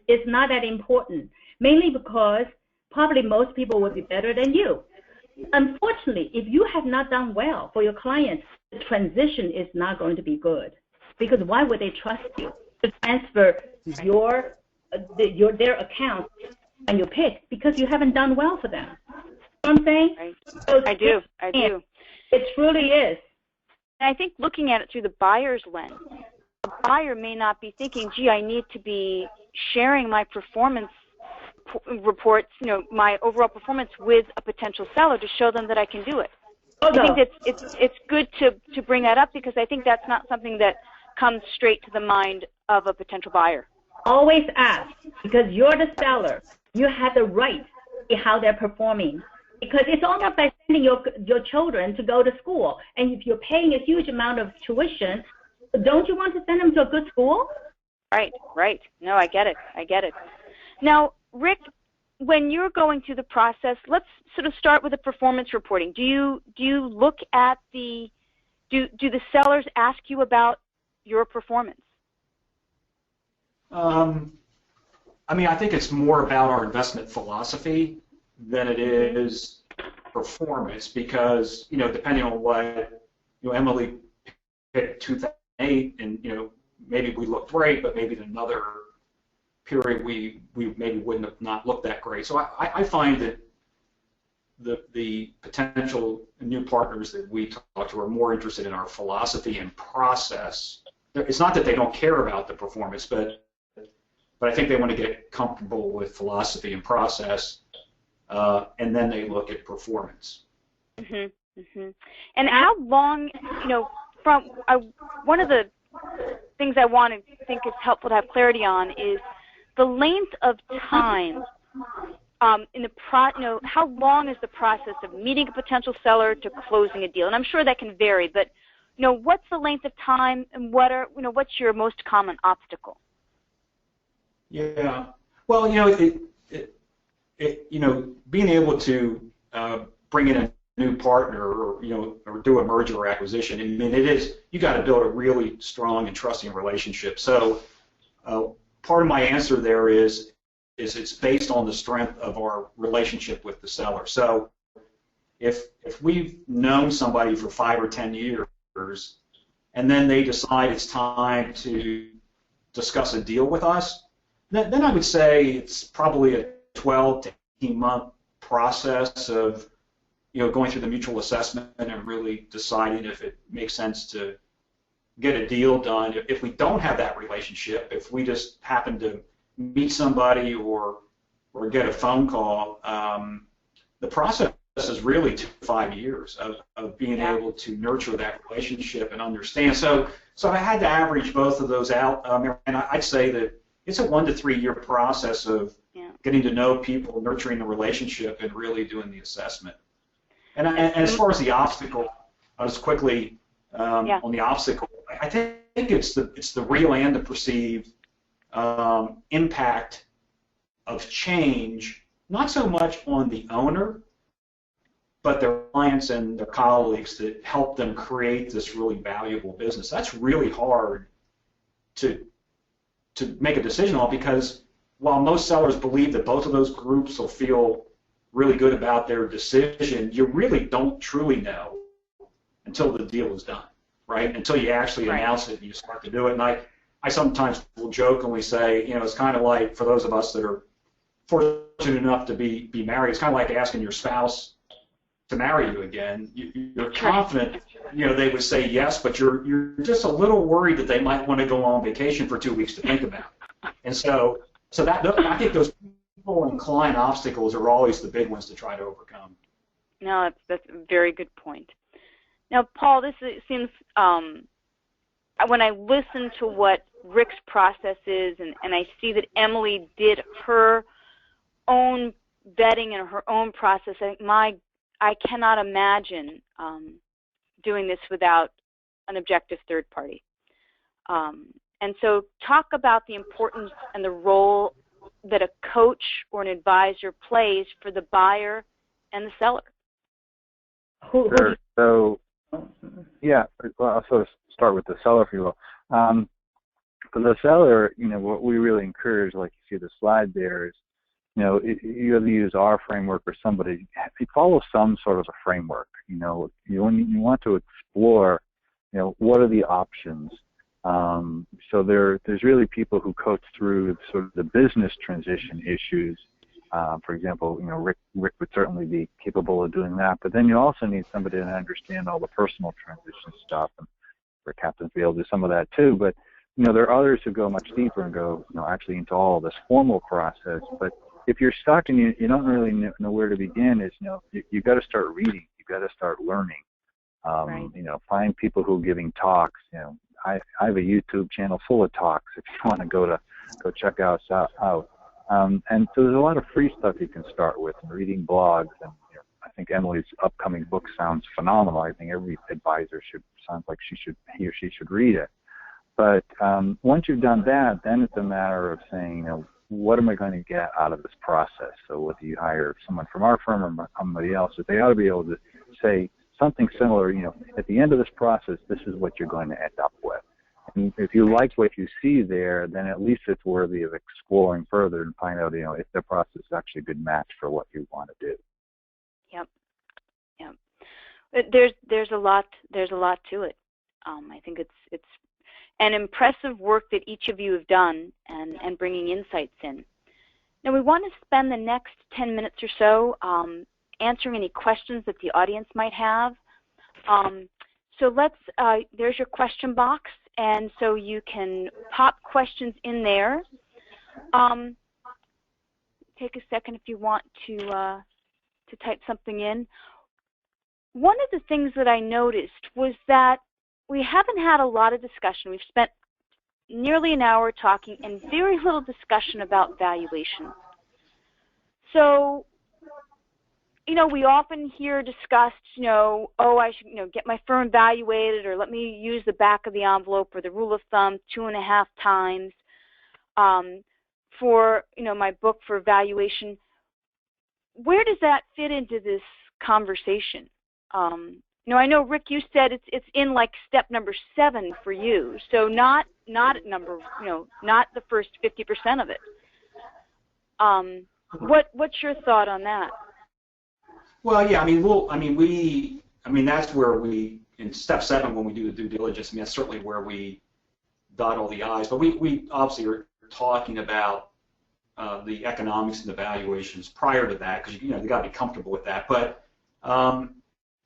it's not that important, mainly because probably most people would be better than you. Unfortunately, if you have not done well for your clients, the transition is not going to be good, because why would they trust you to transfer their account on your pick, because you haven't done well for them? You know what I'm saying? Right. So I do. It truly is. And I think looking at it through the buyer's lens, a buyer may not be thinking, gee, I need to be sharing my performance reports, my overall performance with a potential seller to show them that I can do it. Oh, no. I think it's good to bring that up, because I think that's not something that comes straight to the mind of a potential buyer. Always ask, because you're the seller. You have the right to see how they're performing. Because it's almost like sending your children to go to school. And if you're paying a huge amount of tuition, don't you want to send them to a good school? Right. No, I get it. Now, Rick, when you're going through the process, let's sort of start with the performance reporting. Do you look at do the sellers ask you about your performance? I think it's more about our investment philosophy than it is performance, because depending on what Emily picked 2008, and maybe we looked great, but maybe in another period we maybe wouldn't have not looked that great. So I find that the potential new partners that we talk to are more interested in our philosophy and process. It's not that they don't care about the performance, but I think they want to get comfortable with philosophy and process, and then they look at performance. And how long, one of the things I want to think is helpful to have clarity on is the length of time how long is the process of meeting a potential seller to closing a deal? And I'm sure that can vary, but what's the length of time, and what's your most common obstacle? Yeah. Well, being able to bring in new partner or do a merger or acquisition. I mean, you got to build a really strong and trusting relationship. So part of my answer there is it's based on the strength of our relationship with the seller. So if we've known somebody for 5 or 10 years and then they decide it's time to discuss a deal with us, then I would say it's probably a 12 to 18-month process of going through the mutual assessment and really deciding if it makes sense to get a deal done. If we don't have that relationship, if we just happen to meet somebody or get a phone call, the process is really 2 to 5 years of being able to nurture that relationship and understand. So I had to average both of those out, and I'd say that it's a 1 to 3 year process of getting to know people, nurturing the relationship, and really doing the assessment. And as far as the obstacle, just quickly on the obstacle, I think it's the real and the perceived impact of change, not so much on the owner, but their clients and their colleagues that help them create this really valuable business. That's really hard to make a decision on, because while most sellers believe that both of those groups will feel really good about their decision, you really don't truly know until the deal is done, right? Until you actually announce it and you start to do it. And I sometimes will jokingly say, it's kind of like, for those of us that are fortunate enough to be married, it's kind of like asking your spouse to marry you again. You're confident, they would say yes, but you're just a little worried that they might want to go on vacation for 2 weeks to think about it. And so that, I think those people and client obstacles are always the big ones to try to overcome. No, that's a very good point. Now, Paul, this seems, when I listen to what Rick's process is, and I see that Emily did her own vetting and her own process, I cannot imagine doing this without an objective third party. And so talk about the importance and the role that a coach or an advisor plays for the buyer and the seller. Sure. So, well, I'll sort of start with the seller, if you will. For the seller, what we really encourage, like you see the slide there, is, you either use our framework or somebody. You follow some sort of a framework. When you want to explore, what are the options? So there's really people who coach through sort of the business transition issues. For example, Rick would certainly be capable of doing that. But then you also need somebody to understand all the personal transition stuff, and Rick happens to be able to do some of that too. But there are others who go much deeper and go, actually into all of this formal process. But if you're stuck and you don't really know where to begin, you got to start reading. You got to start learning. Find people who are giving talks. I have a YouTube channel full of talks if you want to go check us out. And so there's a lot of free stuff you can start with, and reading blogs. And I think Emily's upcoming book sounds phenomenal. I think every advisor sounds like he or she should read it. But once you've done that, then it's a matter of saying, what am I going to get out of this process? So whether you hire someone from our firm or somebody else, they ought to be able to say something similar, at the end of this process, this is what you're going to end up with. And if you like what you see there, then at least it's worthy of exploring further and find out, if the process is actually a good match for what you want to do. Yep. There's a lot to it. I think it's an impressive work that each of you have done and bringing insights in. Now we want to spend the next 10 minutes or so answering any questions that the audience might have. So there's your question box, and so you can pop questions in there. Take a second if you want to type something in. One of the things that I noticed was that we haven't had a lot of discussion. We've spent nearly an hour talking and very little discussion about valuation. So, we often hear discussed, I should, get my firm valuated, or let me use the back of the envelope or the rule of thumb 2.5 times for, my book for valuation. Where does that fit into this conversation? I know, Rick, you said it's in like step number 7 for you, so not at number, not the first 50% of it. What's your thought on that? Well, yeah, that's where we, in step 7, when we do the due diligence, that's certainly where we dot all the I's. But we obviously are talking about the economics and the valuations prior to that, because you got to be comfortable with that. But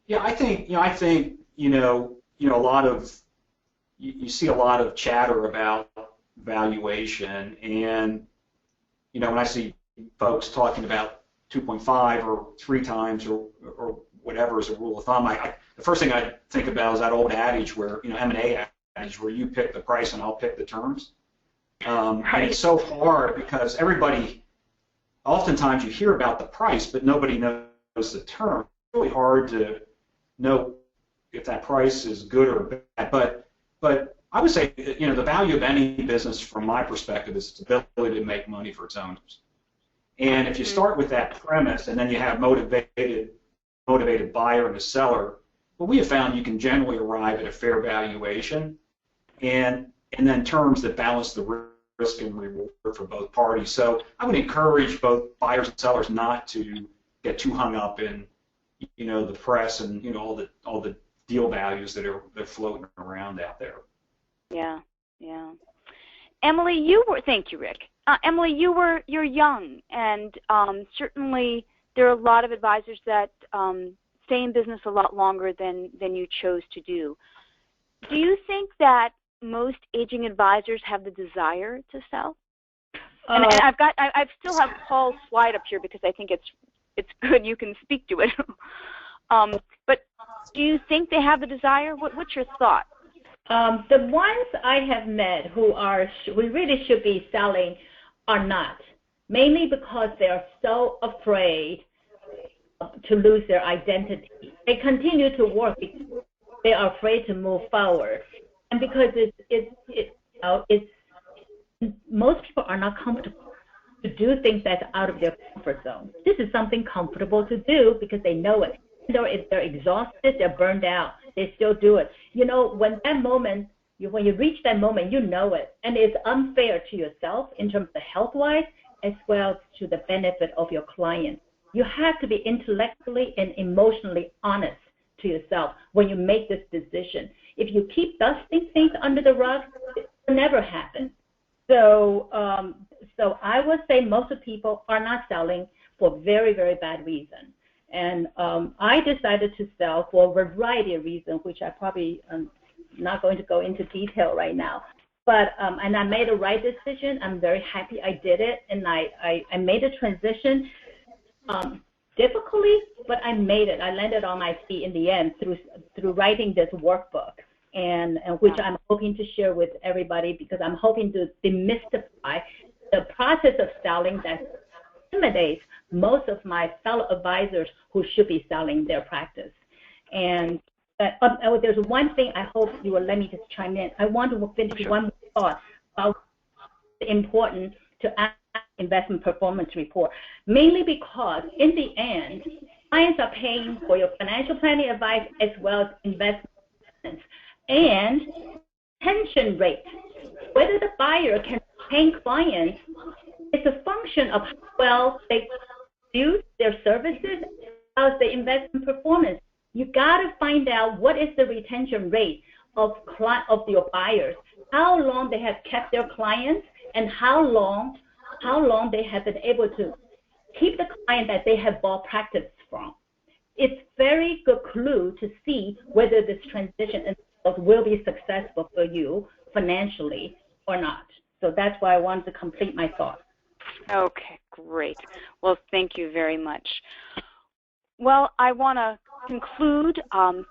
yeah, I think a lot of you see a lot of chatter about valuation, and when I see folks talking about 2.5 or 3 times or whatever as a rule of thumb, the first thing I think about is that old adage where M&A adage where you pick the price and I'll pick the terms. And it's so hard because everybody, oftentimes you hear about the price, but nobody knows the term. It's really hard to know if that price is good or bad. But I would say, the value of any business, from my perspective, is its ability to make money for its owners. And if you start with that premise, and then you have motivated buyer and a seller, what we have found, you can generally arrive at a fair valuation, and then terms that balance the risk and reward for both parties. So I would encourage both buyers and sellers not to get too hung up in, the press and all the deal values that are floating around out there. Yeah. Emily, thank you, Rick. Emily, you're young, and certainly there are a lot of advisors that stay in business a lot longer than you chose to do. Do you think that most aging advisors have the desire to sell? And I still have Paul's slide up here because I think it's good you can speak to it. But do you think they have the desire? What's your thought? The ones I have met who really should be selling are not, mainly because they are so afraid to lose their identity. They continue to work because they are afraid to move forward, and because most people are not comfortable to do things that's out of their comfort zone. This is something comfortable to do because they know it. If they're exhausted, they're burned out, they still do it. When you reach that moment, you know it, and it's unfair to yourself in terms of health-wise, as well as to the benefit of your client. You have to be intellectually and emotionally honest to yourself when you make this decision. If you keep dusting things under the rug, it will never happen. So I would say most of the people are not selling for very, very bad reasons. And I decided to sell for a variety of reasons, which I probably not going to go into detail right now. But and I made a right decision. I'm very happy I did it, and I made a transition difficultly, but I made it. I landed on my feet in the end through writing this workbook, and which I'm hoping to share with everybody, because I'm hoping to demystify the process of selling that intimidates most of my fellow advisors who should be selling their practice. And there's one thing I hope you will let me just chime in. I want to finish one more thought about the importance to ask investment performance report, mainly because in the end, clients are paying for your financial planning advice as well as investments and retention rate. Whether the buyer can retain clients is a function of how well they use their services as well as the investment performance. You got to find out what is the retention rate of your buyers, how long they have kept their clients, and how long they have been able to keep the client that they have bought practice from. It's very good clue to see whether this transition will be successful for you financially or not. So that's why I wanted to complete my thought. Okay, great. Well, thank you very much. Well, I want to conclude.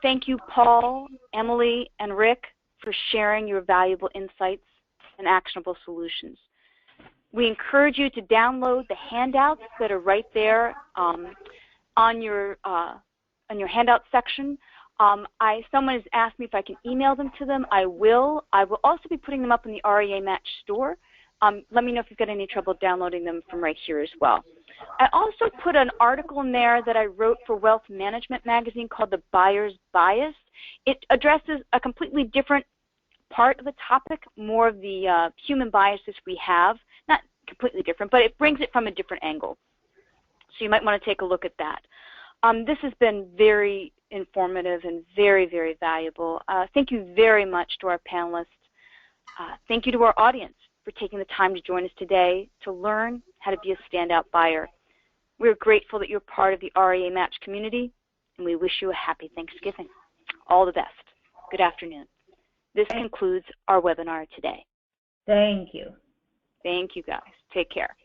Thank you, Paul, Emily, and Rick, for sharing your valuable insights and actionable solutions. We encourage you to download the handouts that are right there on your handout section. Someone has asked me if I can email them to them. I will. I will also be putting them up in the REA Match store. Let me know if you've got any trouble downloading them from right here as well. I also put an article in there that I wrote for Wealth Management magazine called The Buyer's Bias. It addresses a completely different part of the topic, more of the human biases we have. Not completely different, but it brings it from a different angle. So you might want to take a look at that. This has been very informative and very, very valuable. Thank you very much to our panelists. Thank you to our audience for taking the time to join us today to learn how to be a standout buyer. We're grateful that you're part of the REA Match community, and we wish you a happy Thanksgiving. All the best. Good afternoon. This concludes our webinar today. Thank you. Thank you, guys. Take care.